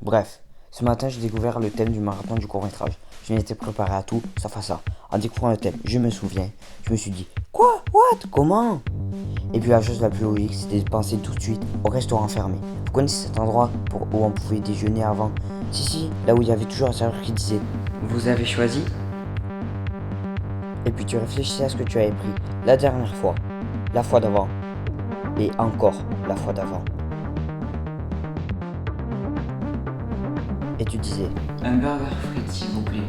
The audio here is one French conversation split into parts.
Bref, ce matin j'ai découvert le thème du marathon du court-métrage. Je m'étais préparé à tout, sauf à ça. En découvrant le thème, je me souviens, je me suis dit, quoi? What? Comment? Et puis la chose la plus logique, c'était de penser tout de suite au restaurant fermé. Vous connaissez cet endroit où on pouvait déjeuner avant? Si, là où il y avait toujours un serveur qui disait, vous avez choisi? Et puis tu réfléchissais à ce que tu avais pris la dernière fois, la fois d'avant, et encore la fois d'avant. Et tu disais, Un burger frites, s'il vous plaît.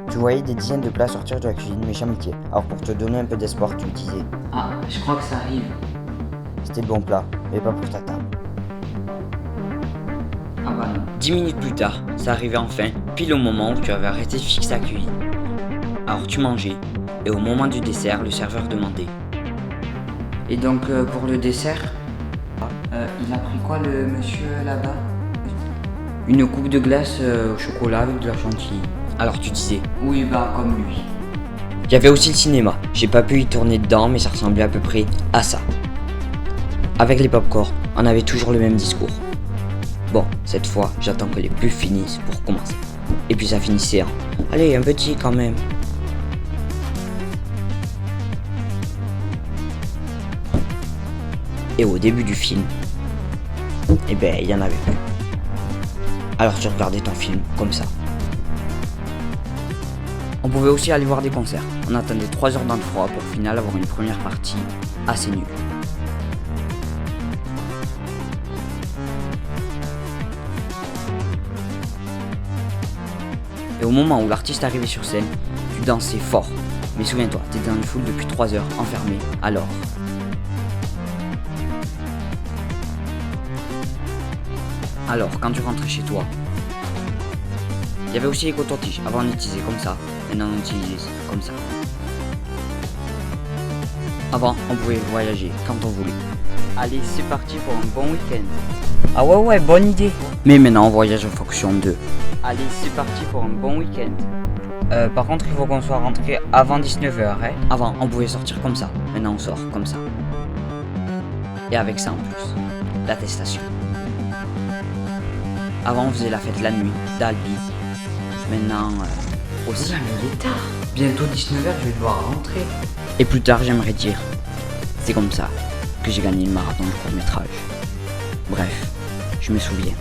tu voyais des dizaines de plats sortir de la cuisine, mais jamais pied. Alors pour te donner un peu d'espoir, tu disais, Ah, je crois que ça arrive. c'était de bons plats, mais pas pour ta table. Ah bah non. 10 minutes plus tard, ça arrivait enfin, pile au moment où tu avais arrêté de fixer la cuisine. Alors tu mangeais, et au moment du dessert, le serveur demandait. Et donc, pour le dessert, il a pris quoi, le monsieur là-bas? Une coupe de glace au chocolat avec de la chantilly. Alors tu disais. Oui, bah, comme lui. Il y avait aussi le cinéma, j'ai pas pu y tourner dedans, mais ça ressemblait à peu près à ça. Avec les pop-corn, on avait toujours le même discours. Bon, cette fois, j'attends que les pubs finissent pour commencer. Et puis ça finissait en allez, un petit quand même. Et au début du film, eh ben, il y en avait plus. Alors tu regardais ton film comme ça. On pouvait aussi aller voir des concerts. On attendait 3 heures dans le froid pour au final avoir une première partie assez nulle. Et au moment où l'artiste arrivait sur scène, tu dansais fort. Mais souviens-toi, t'étais dans une foule depuis 3 heures, enfermé, alors. Alors, quand tu rentrais chez toi, il y avait aussi les cotons-tiges. Avant on utilisait comme ça, maintenant on utilise comme ça. Avant, on pouvait voyager quand on voulait. Allez, c'est parti pour un bon week-end. Ah ouais, bonne idée. Mais maintenant on voyage en fonction de. Allez, c'est parti pour un bon week-end. Par contre, il faut qu'on soit rentré avant 19h. Hein. Avant, on pouvait sortir comme ça. Maintenant, on sort comme ça. Et avec ça en plus, l'attestation. Avant, on faisait la fête la nuit, d'Albi. Maintenant, aussi. Mais il est tard. Bientôt 19h, je vais devoir rentrer. Et plus tard, j'aimerais dire, c'est comme ça que j'ai gagné le marathon du court-métrage. Bref, je me souviens.